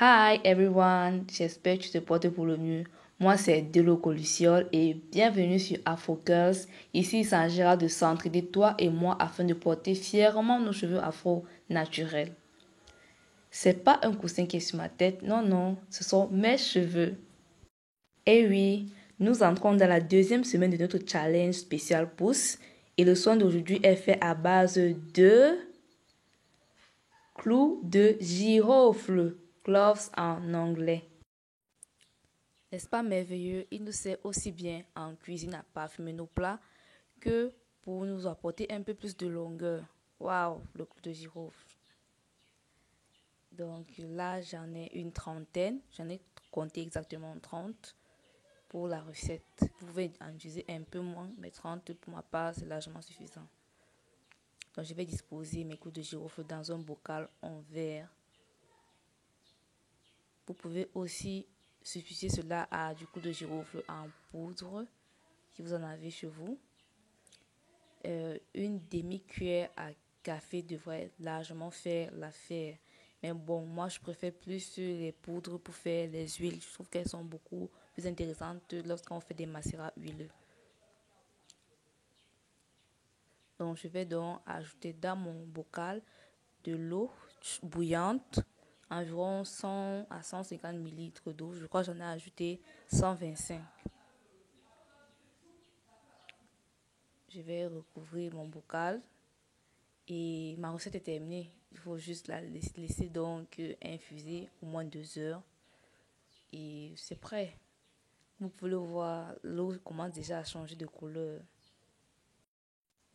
Hi everyone, j'espère que tu te portes pour le mieux. Moi c'est Delo Coluciol et bienvenue sur Afro Girls. Ici il s'agira de s'entraider toi et moi afin de porter fièrement nos cheveux afro naturels. C'est pas un coussin qui est sur ma tête, non non, ce sont mes cheveux. Et oui, nous entrons dans la deuxième semaine de notre challenge spécial pouce et le soin d'aujourd'hui est fait à base de clous de girofle, cloves en anglais. N'est-ce pas merveilleux? Il nous sert aussi bien en cuisine à parfumer nos plats que pour nous apporter un peu plus de longueur. Waouh, le clou de girofle. Donc là, j'en ai une trentaine. J'en ai compté exactement 30 pour la recette. Vous pouvez en utiliser un peu moins, mais 30 pour ma part, c'est largement suffisant. Donc je vais disposer mes clous de girofle dans un bocal en verre. Vous pouvez aussi substituer cela à du clou de girofle en poudre si vous en avez chez vous. Une demi-cuillère à café devrait largement faire l'affaire. Mais bon, moi je préfère plus les poudres pour faire les huiles. Je trouve qu'elles sont beaucoup plus intéressantes lorsqu'on fait des macérats huileux. Donc je vais donc ajouter dans mon bocal de l'eau bouillante, environ 100 à 150 millilitres d'eau. Je crois que j'en ai ajouté 125. Je vais recouvrir mon bocal. Et ma recette est terminée. Il faut juste la laisser donc infuser au moins 2 heures. Et c'est prêt. Vous pouvez le voir, l'eau commence déjà à changer de couleur.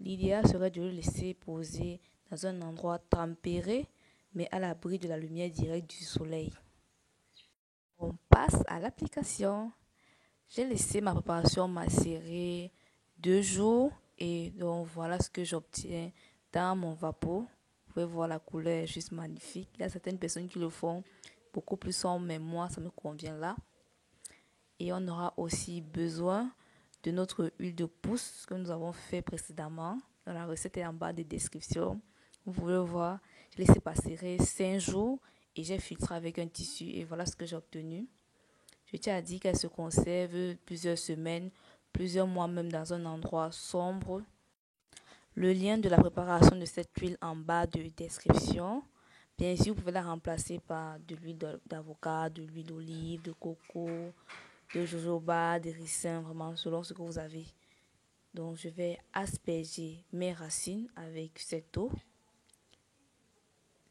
L'idéal serait de le laisser poser dans un endroit tempéré, mais à l'abri de la lumière directe du soleil. On passe à l'application. J'ai laissé ma préparation macérer 2 jours et donc voilà ce que j'obtiens dans mon vapeau. Vous pouvez voir la couleur est juste magnifique. Il y a certaines personnes qui le font beaucoup plus sombre, mais moi ça me convient là. Et on aura aussi besoin de notre huile de pouce que nous avons fait précédemment. La recette est en bas des descriptions. Vous pouvez le voir. J'ai laissé passer 5 jours et j'ai filtré avec un tissu et voilà ce que j'ai obtenu. Je tiens à dire qu'elle se conserve plusieurs semaines, plusieurs mois même dans un endroit sombre. Le lien de la préparation de cette huile en bas de description. Bien sûr, vous pouvez la remplacer par de l'huile d'avocat, de l'huile d'olive, de coco, de jojoba, de ricin, vraiment selon ce que vous avez. Donc, je vais asperger mes racines avec cette eau.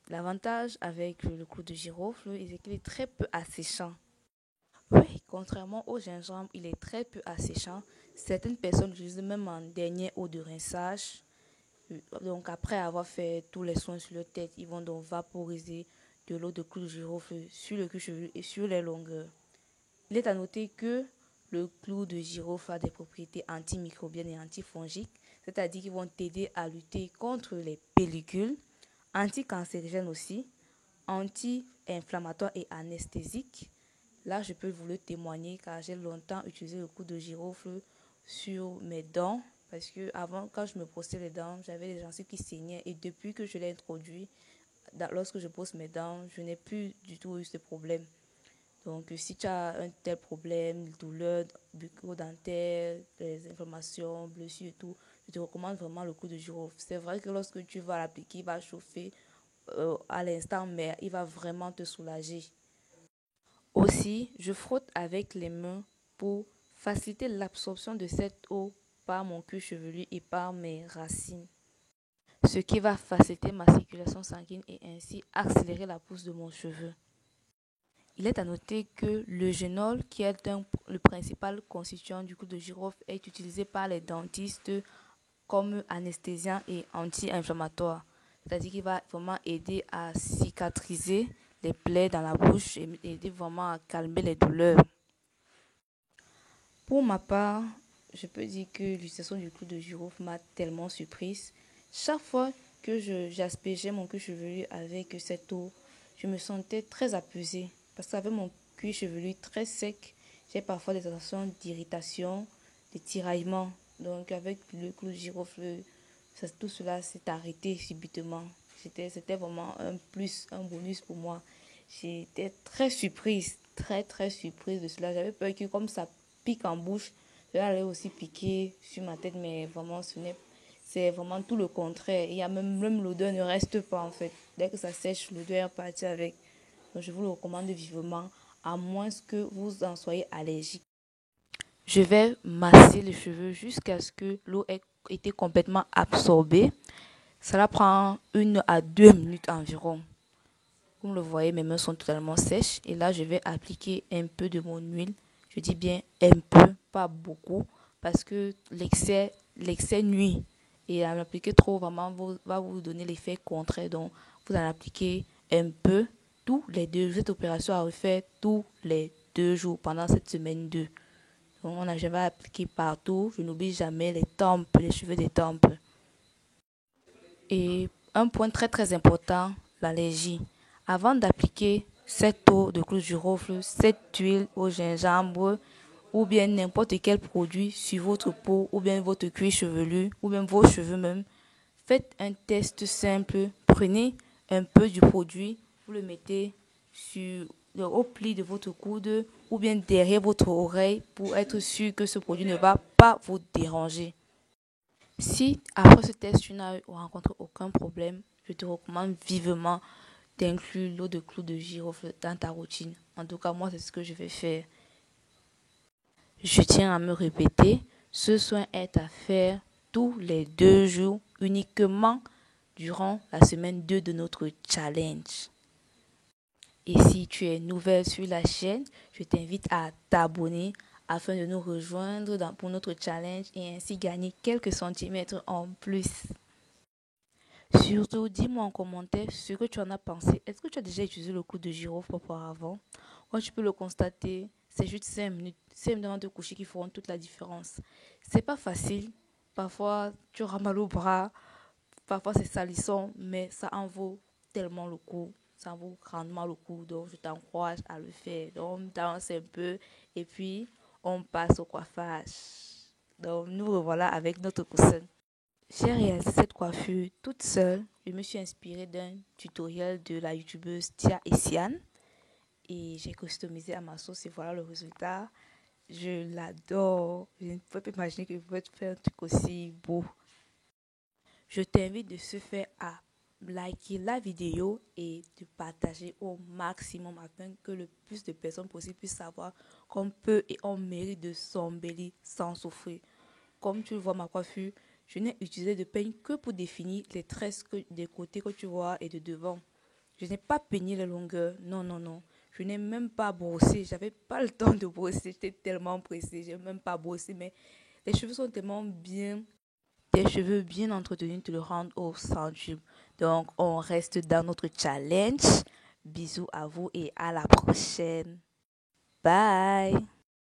L'avantage avec le clou de girofle, c'est qu'il est très peu asséchant. Oui, contrairement au gingembre, il est très peu asséchant. Certaines personnes l'utilisent même en dernière eau de rinçage. Donc après avoir fait tous les soins sur leur tête, ils vont donc vaporiser de l'eau de clou de girofle sur le cuir chevelu et sur les longueurs. Il est à noter que le clou de girofle a des propriétés antimicrobiennes et antifongiques, c'est-à-dire qu'ils vont t'aider à lutter contre les pellicules, anticancérigènes aussi, anti-inflammatoires et anesthésiques. Là, je peux vous le témoigner car j'ai longtemps utilisé le clou de girofle sur mes dents. Parce que avant, quand je me brossais les dents, j'avais des gencives qui saignaient. Et depuis que je l'ai introduit, lorsque je brosse mes dents, je n'ai plus du tout eu ce problème. Donc, si tu as un tel problème, douleur bucco-dentaire, des inflammations, blessures et tout, je te recommande vraiment le clou de girofle. C'est vrai que lorsque tu vas l'appliquer, il va chauffer à l'instant, mais il va vraiment te soulager. Aussi, je frotte avec les mains pour faciliter l'absorption de cette eau par mon cuir chevelu et par mes racines, ce qui va faciliter ma circulation sanguine et ainsi accélérer la pousse de mon cheveu. Il est à noter que le génol, qui est le principal constituant du clou de girofle, est utilisé par les dentistes comme anesthésiant et anti-inflammatoire. C'est-à-dire qu'il va vraiment aider à cicatriser les plaies dans la bouche et aider vraiment à calmer les douleurs. Pour ma part, je peux dire que l'utilisation du clou de girofle m'a tellement surprise. Chaque fois que j'aspergeais mon cuir chevelu avec cette eau, je me sentais très apaisée. Parce qu'avec mon cuir chevelu très sec, j'ai parfois des sensations d'irritation, de tiraillement. Donc avec le clou de girofle, tout cela s'est arrêté subitement. C'était vraiment un plus, un bonus pour moi. J'étais très surprise, très surprise de cela. J'avais peur que comme ça pique en bouche, cela allait aussi piquer sur ma tête, mais vraiment c'est vraiment tout le contraire. Il y a même l'odeur ne reste pas en fait. Dès que ça sèche, l'odeur est partie avec. Donc je vous le recommande vivement, à moins que vous en soyez allergique. Je vais masser les cheveux jusqu'à ce que l'eau ait été complètement absorbée. Cela prend 1 à 2 minutes environ. Comme le voyez, mes mains sont totalement sèches. Et là, je vais appliquer un peu de mon huile. Je dis bien un peu, pas beaucoup. Parce que l'excès nuit. Et à l'appliquer trop, vraiment, va vous donner l'effet contraire. Donc, vous en appliquez un peu tous les 2 jours. Cette opération à refaire tous les 2 jours pendant cette semaine 2. Donc, je vais appliquer partout. Je n'oublie jamais les tempes, les cheveux des tempes. Et un point très important, l'allergie. Avant d'appliquer cette eau de clou de girofle, cette huile au gingembre ou bien n'importe quel produit sur votre peau ou bien votre cuir chevelu ou bien vos cheveux même, faites un test simple. Prenez un peu du produit, vous le mettez au pli de votre coude ou bien derrière votre oreille pour être sûr que ce produit ne va pas vous déranger. Si après ce test, tu n'as rencontré aucun problème, je te recommande vivement d'inclure l'eau de clou de girofle dans ta routine. En tout cas, moi, c'est ce que je vais faire. Je tiens à me répéter, ce soin est à faire tous les 2 jours, uniquement durant la semaine 2 de notre challenge. Et si tu es nouvelle sur la chaîne, je t'invite à t'abonner afin de nous rejoindre pour notre challenge et ainsi gagner quelques centimètres en plus. Surtout, dis-moi en commentaire ce que tu en as pensé. Est-ce que tu as déjà utilisé le clou de girofle auparavant? Quand tu peux le constater, c'est juste 5 minutes. 5 minutes avant de coucher qui feront toute la différence. C'est pas facile. Parfois, tu auras mal au bras. Parfois, c'est salissant, mais ça en vaut tellement le coup. Ça en vaut grandement le coup. Donc, je t'encourage à le faire. Donc, on danse un peu et puis on passe au coiffage. Donc, nous revoilà avec notre coussin. J'ai réalisé cette coiffure toute seule. Je me suis inspirée d'un tutoriel de la youtubeuse Tia Essiane et j'ai customisé à ma sauce et voilà le résultat. Je l'adore. Je ne pouvais pas imaginer que je pouvais faire un truc aussi beau. Je t'invite de se faire à liker la vidéo et de partager au maximum afin que le plus de personnes possible puissent savoir qu'on peut et on mérite de s'embellir sans souffrir. Comme tu vois ma coiffure, je n'ai utilisé de peigne que pour définir les tresses des côtés que tu vois et de devant. Je n'ai pas peigné les longueurs, non. Je n'ai même pas brossé, j'avais pas le temps de brosser, j'étais tellement pressée, j'ai même pas brossé, mais les cheveux sont tellement bien, tes cheveux bien entretenus te le rendent au centuple. Donc, on reste dans notre challenge. Bisous à vous et à la prochaine. Bye!